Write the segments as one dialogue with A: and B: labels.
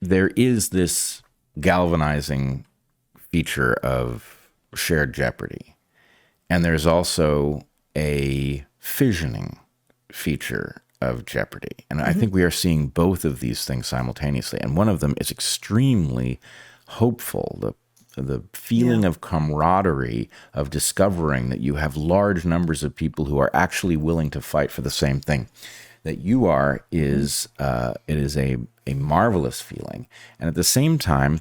A: there is this galvanizing feature of shared jeopardy. And there's also a fissioning feature of jeopardy. And I think we are seeing both of these things simultaneously. And one of them is extremely hopeful. The feeling of camaraderie, of discovering that you have large numbers of people who are actually willing to fight for the same thing that you are, is it is a marvelous feeling. And at the same time,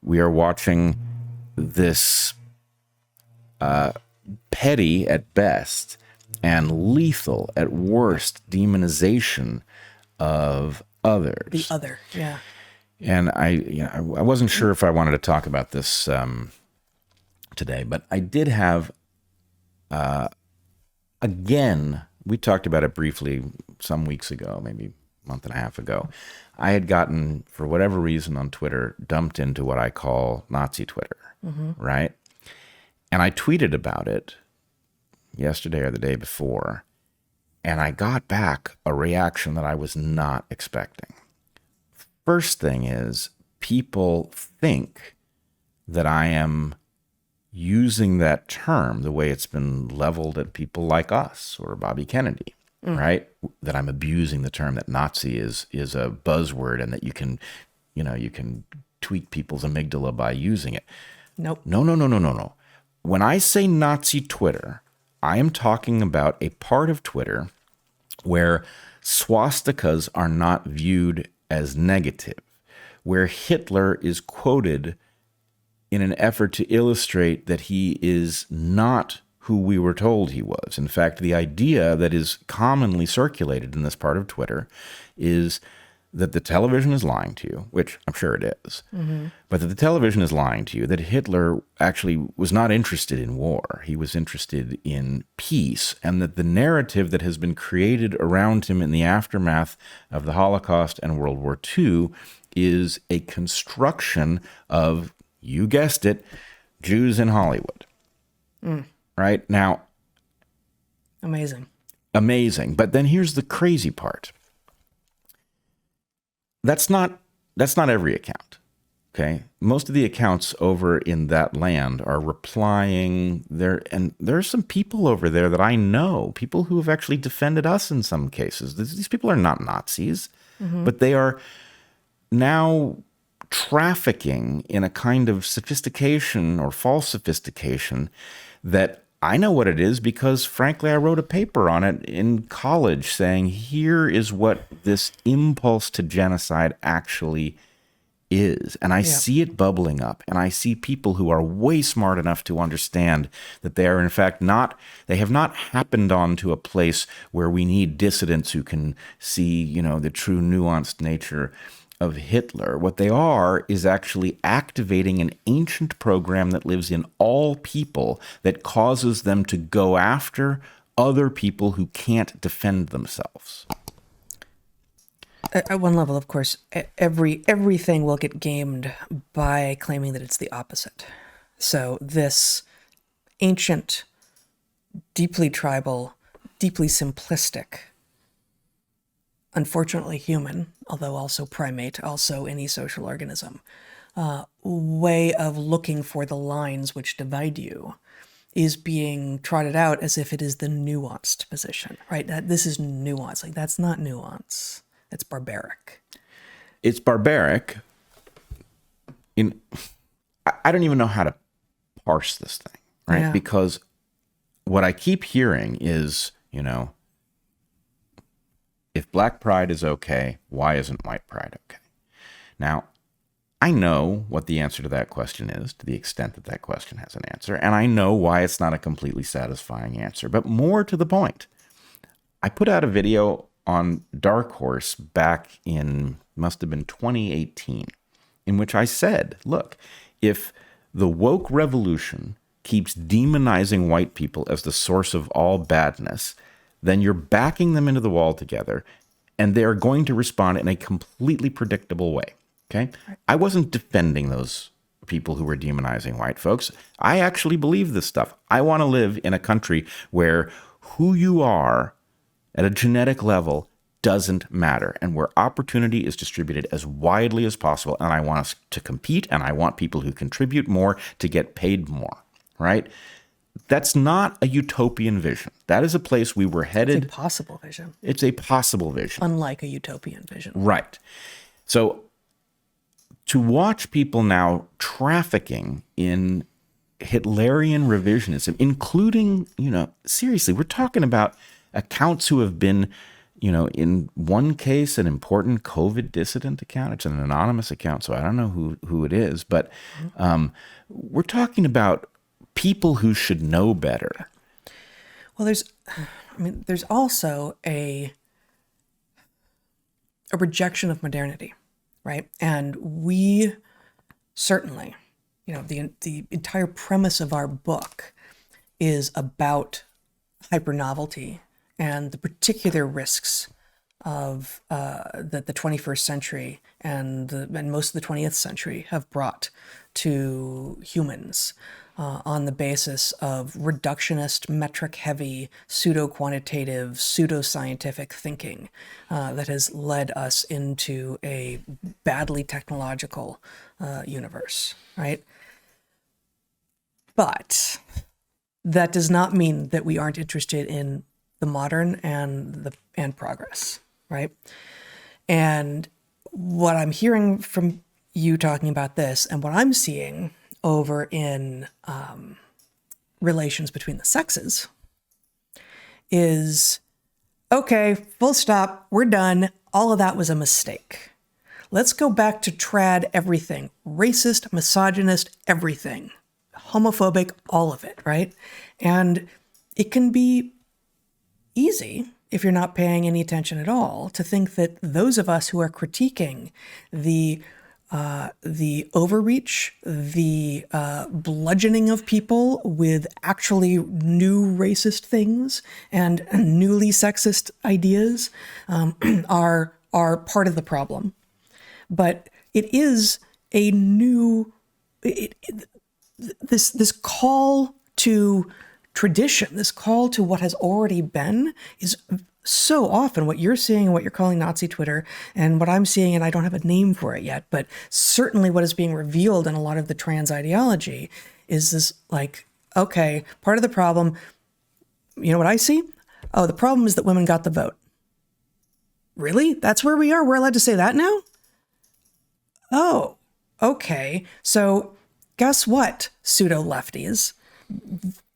A: we are watching this petty at best and lethal at worst demonization of others.
B: The other, yeah.
A: And I wasn't sure if I wanted to talk about this today, but I did have, again, we talked about it briefly some weeks ago, maybe a month and a half ago. I had gotten, for whatever reason on Twitter, dumped into what I call Nazi Twitter, right? And I tweeted about it yesterday or the day before, and I got back a reaction that I was not expecting. First thing is, people think that I am using that term the way it's been leveled at people like us or Bobby Kennedy, right? That I'm abusing the term, that Nazi is a buzzword and that you can tweak people's amygdala by using it.
B: Nope.
A: No. When I say Nazi Twitter, I am talking about a part of Twitter where swastikas are not viewed as negative, where Hitler is quoted in an effort to illustrate that he is not who we were told he was. In fact, the idea that is commonly circulated in this part of Twitter is that the television is lying to you, which I'm sure it is, but that the television is lying to you, that Hitler actually was not interested in war. He was interested in peace, and that the narrative that has been created around him in the aftermath of the Holocaust and World War II is a construction of, you guessed it, Jews in Hollywood. Right? Now,
B: Amazing.
A: But then here's the crazy part. That's not every account, okay? Most of the accounts over in that land are replying there, and there are some people over there that I know, people who have actually defended us in some cases. These people are not Nazis, but they are now trafficking in a kind of sophistication or false sophistication that I know what it is because, frankly, I wrote a paper on it in college saying, here is what this impulse to genocide actually is. And I see it bubbling up, and I see people who are way smart enough to understand that they are, in fact, they have not happened on to a place where we need dissidents who can see, the true nuanced nature of Hitler. What they are is actually activating an ancient program that lives in all people that causes them to go after other people who can't defend themselves.
B: At one level, of course, everything will get gamed by claiming that it's the opposite. So this ancient, deeply tribal, deeply simplistic, unfortunately human, although also primate, also any social organism, way of looking for the lines which divide you is being trotted out as if it is the nuanced position, right? This is nuance. Like, that's not nuance. It's barbaric.
A: It's barbaric. I don't even know how to parse this thing, right?
B: Yeah.
A: Because what I keep hearing is, if Black pride is okay, why isn't white pride okay? Now, I know what the answer to that question is, to the extent that that question has an answer, and I know why it's not a completely satisfying answer. But more to the point, I put out a video on DarkHorse back in, must have been 2018, in which I said, look, if the woke revolution keeps demonizing white people as the source of all badness, then you're backing them into the wall together, and they're going to respond in a completely predictable way, okay? I wasn't defending those people who were demonizing white folks. I actually believe this stuff. I want to live in a country where who you are at a genetic level doesn't matter. And where opportunity is distributed as widely as possible, and I want us to compete, and I want people who contribute more to get paid more, right? That's not a utopian vision. That is a place we were headed.
B: It's a possible vision.
A: It's a possible vision.
B: Unlike a utopian vision.
A: Right. So to watch people now trafficking in Hitlerian revisionism, including, seriously, we're talking about accounts who have been, in one case, an important COVID dissident account. It's an anonymous account, so I don't know who it is, but we're talking about people who should know better.
B: Well, there's also a rejection of modernity, right? And we certainly, the entire premise of our book is about hyper-novelty and the particular risks of that the 21st century and most of the 20th century have brought to humans on the basis of reductionist, metric-heavy, pseudo-quantitative, pseudo-scientific thinking that has led us into a badly technological universe, right? But that does not mean that we aren't interested in the modern and progress, right? And what I'm hearing from you talking about this, and what I'm seeing over in relations between the sexes, is, okay, full stop, we're done. All of that was a mistake. Let's go back to trad everything, racist, misogynist, everything, homophobic, all of it, right? And it can be easy, if you're not paying any attention at all, to think that those of us who are critiquing the overreach, the bludgeoning of people with actually new racist things and newly sexist ideas are part of the problem. But it is a new this call to tradition, this call to what has already been, is so often what you're seeing and what you're calling Nazi Twitter, and what I'm seeing, and I don't have a name for it yet, but certainly what is being revealed in a lot of the trans ideology is this, okay, part of the problem, you know what I see? Oh, the problem is that women got the vote. Really? That's where we are? We're allowed to say that now? Oh, okay. So guess what, pseudo-lefties?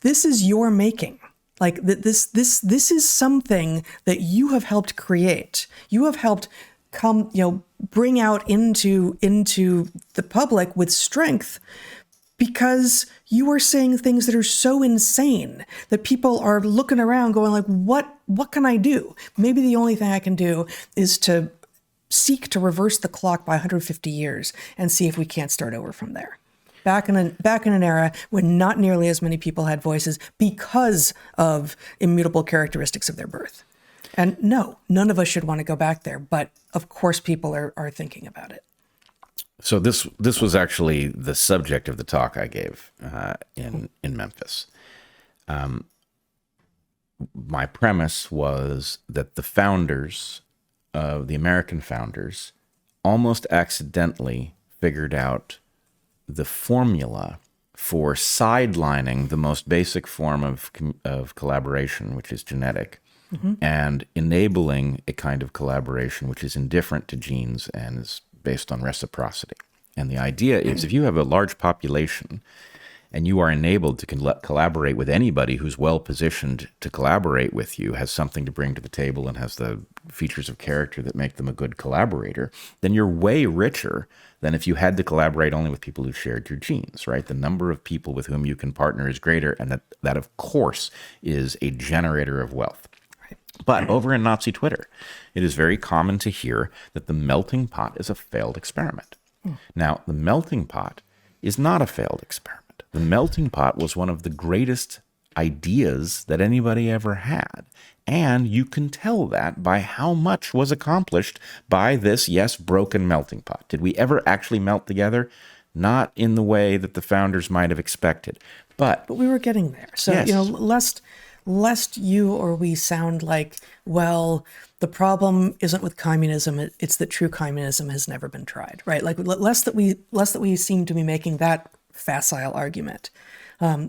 B: This is your making. This is something that you have helped create. You have helped bring out into the public with strength, because you are saying things that are so insane that people are looking around going what can I do? Maybe the only thing I can do is to seek to reverse the clock by 150 years and see if we can't start over from there. Back in an era when not nearly as many people had voices because of immutable characteristics of their birth. And no, none of us should want to go back there, but of course people are thinking about it.
A: So this was actually the subject of the talk I gave in Memphis. My premise was that the founders, the American founders, almost accidentally figured out the formula for sidelining the most basic form of collaboration, which is genetic, and enabling a kind of collaboration which is indifferent to genes and is based on reciprocity. And the idea is, if you have a large population and you are enabled to collaborate with anybody who's well-positioned to collaborate with you, has something to bring to the table, and has the features of character that make them a good collaborator, then you're way richer than if you had to collaborate only with people who shared your genes, right? The number of people with whom you can partner is greater, and that of course, is a generator of wealth. Right. But over in Nazi Twitter, it is very common to hear that the melting pot is a failed experiment. Now, the melting pot is not a failed experiment. The melting pot was one of the greatest ideas that anybody ever had. And you can tell that by how much was accomplished by this, yes, broken melting pot. Did we ever actually melt together? Not in the way that the founders might have expected. But
B: we were getting there. So,
A: yes.
B: lest you or we sound like, well, the problem isn't with communism, it's that true communism has never been tried, right? Like less that we seem to be making that facile argument.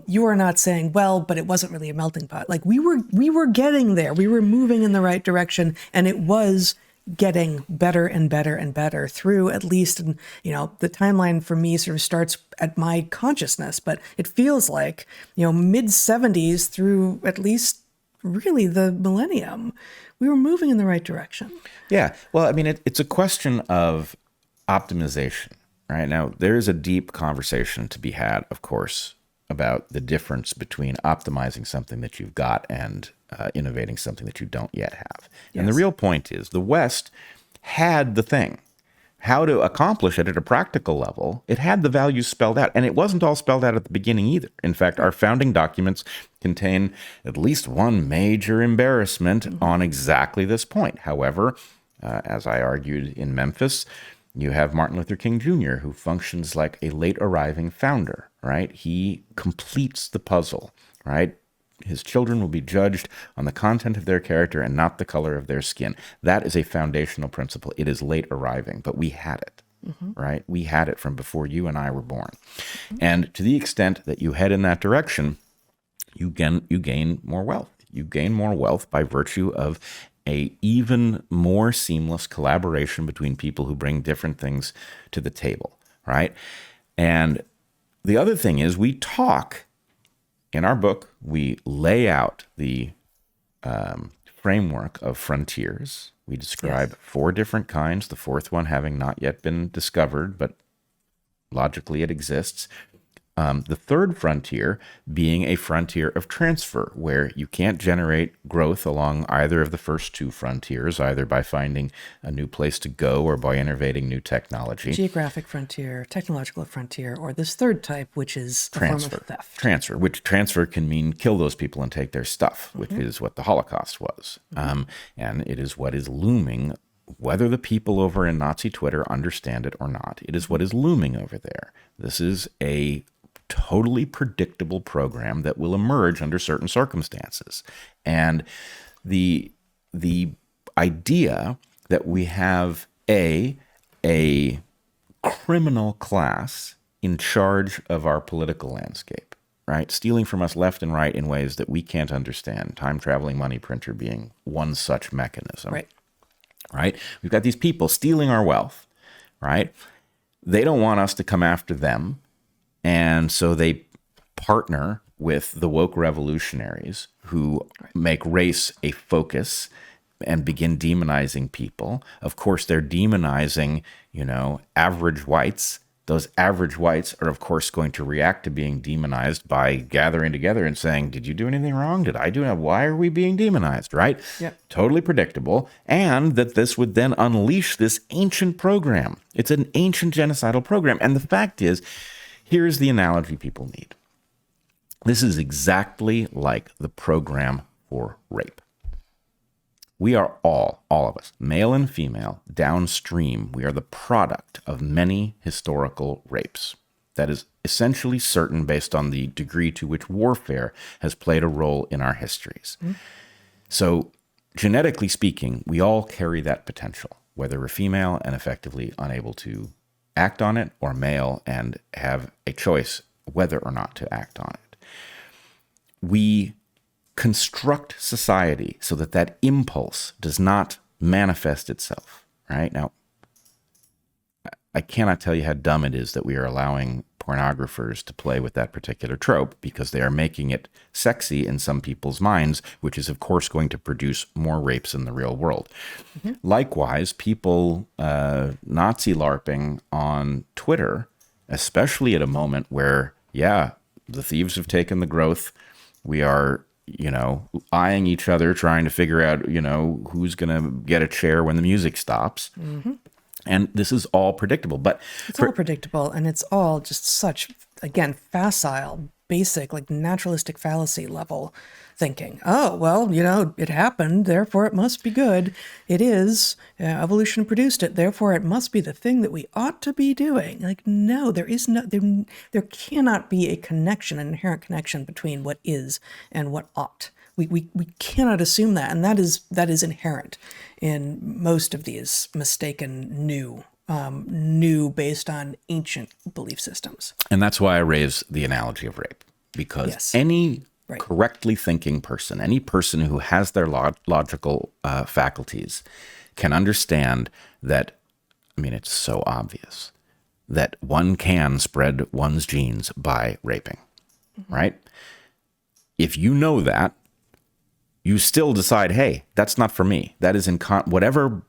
B: You are not saying, well, but it wasn't really a melting pot. Like we were getting there. We were moving in the right direction, and it was getting better and better and better through at least, the timeline for me sort of starts at my consciousness, but it feels like, mid 70s through at least really the millennium, we were moving in the right direction.
A: Yeah. Well, I mean, it's a question of optimization, right? Now, there is a deep conversation to be had, of course, about the difference between optimizing something that you've got and innovating something that you don't yet have. Yes. And the real point is the West had the thing. How to accomplish it at a practical level, it had the values spelled out. And it wasn't all spelled out at the beginning either. In fact, our founding documents contain at least one major embarrassment on exactly this point. However, as I argued in Memphis, you have Martin Luther King Jr., who functions like a late arriving founder, right? He completes the puzzle, right? His children will be judged on the content of their character and not the color of their skin. That is a foundational principle. It is late arriving, but we had it, right? We had it from before you and I were born. And to the extent that you head in that direction, you gain more wealth. You gain more wealth by virtue of a even more seamless collaboration between people who bring different things to the table, right? And the other thing is we talk, in our book, we lay out the framework of frontiers. We describe 4 different kinds, the 4th one having not yet been discovered, but logically it exists. The 3rd frontier being a frontier of transfer, where you can't generate growth along either of the first 2 frontiers, either by finding a new place to go or by innovating new technology.
B: Geographic frontier, technological frontier, or this 3rd type, which is
A: transfer.
B: A form of theft.
A: Transfer can mean kill those people and take their stuff, which is what the Holocaust was. And it is what is looming, whether the people over in Nazi Twitter understand it or not. It is what is looming over there. This is a totally predictable program that will emerge under certain circumstances. And the idea that we have a criminal class in charge of our political landscape, right? Stealing from us left and right in ways that we can't understand. Time-traveling money printer being one such mechanism. Right? We've got these people stealing our wealth, right? They don't want us to come after them. And so they partner with the woke revolutionaries who make race a focus and begin demonizing people. Of course, they're demonizing, average whites. Those average whites are, of course, going to react to being demonized by gathering together and saying, did you do anything wrong? Did I do it? Why are we being demonized, right?
B: Yep.
A: Totally predictable. And that this would then unleash this ancient program. It's an ancient genocidal program. And the fact is, here's the analogy people need. This is exactly like the program for rape. We are all of us, male and female, downstream. We are the product of many historical rapes. That is essentially certain based on the degree to which warfare has played a role in our histories. So genetically speaking, we all carry that potential, whether we're female and effectively unable to act on it, or male and have a choice whether or not to act on it. We construct society so that that impulse does not manifest itself, right? Now, I cannot tell you how dumb it is that we are allowing pornographers to play with that particular trope, because they are making it sexy in some people's minds, which is, of course, going to produce more rapes in the real world. Likewise, people Nazi LARPing on Twitter, especially at a moment where, the thieves have taken the growth. We are, eyeing each other, trying to figure out, who's going to get a chair when the music stops. And this is all predictable. But
B: it's all predictable, and it's all just such, again, facile, basic, like naturalistic fallacy level thinking. Oh, well, it happened, therefore it must be good. It is. Evolution produced it, therefore it must be the thing that we ought to be doing. Like, no, there cannot be a connection, an inherent connection between what is and what ought. We cannot assume that, and that is inherent in most of these mistaken new based on ancient belief systems.
A: And that's why I raise the analogy of rape, because
B: Yes.
A: any
B: Right.
A: correctly thinking person, any person who has their logical faculties can understand that, I mean, it's so obvious that one can spread one's genes by raping, right? If you know that, you still decide, hey, that's not for me. That is whatever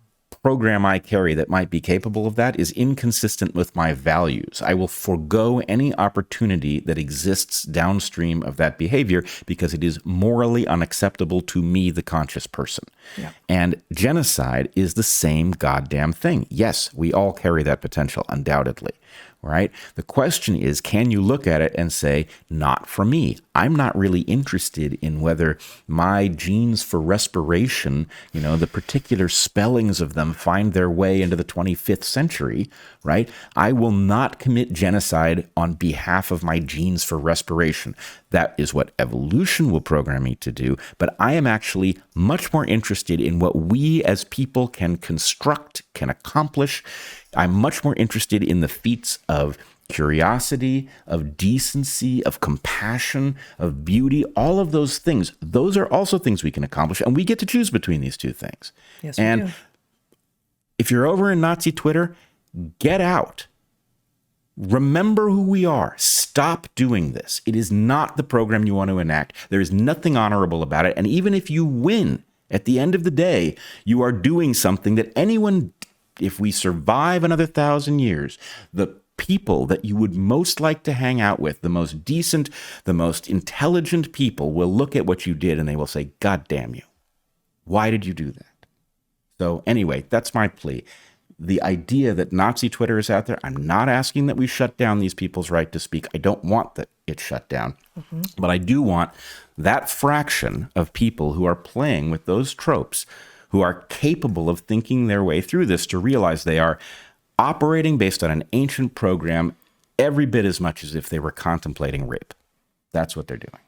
A: program I carry that might be capable of that is inconsistent with my values. I will forego any opportunity that exists downstream of that behavior because it is morally unacceptable to me, the conscious person.
B: Yeah.
A: And genocide is the same goddamn thing. Yes, we all carry that potential, undoubtedly. Right? The question is, can you look at it and say, not for me? I'm not really interested in whether my genes for respiration, the particular spellings of them find their way into the 25th century, right? I will not commit genocide on behalf of my genes for respiration. That is what evolution will program me to do. But I am actually much more interested in what we as people can construct, can accomplish. I'm much more interested in the feats of curiosity, of decency, of compassion, of beauty, all of those things. Those are also things we can accomplish, and we get to choose between these two things.
B: Yes, we
A: and
B: do.
A: If you're over in Nazi Twitter, get out. Remember who we are. Stop doing this. It is not the program you want to enact. There is nothing honorable about it. And even if you win, at the end of the day, you are doing something that anyone, if we survive another 1,000 years, the people that you would most like to hang out with, the most decent, the most intelligent people, will look at what you did and they will say, God damn you. Why did you do that? So anyway, that's my plea. The idea that Nazi Twitter is out there, I'm not asking that we shut down these people's right to speak. I don't want that it shut down. But I do want that fraction of people who are playing with those tropes, who are capable of thinking their way through this, to realize they are operating based on an ancient program every bit as much as if they were contemplating rape. That's what they're doing.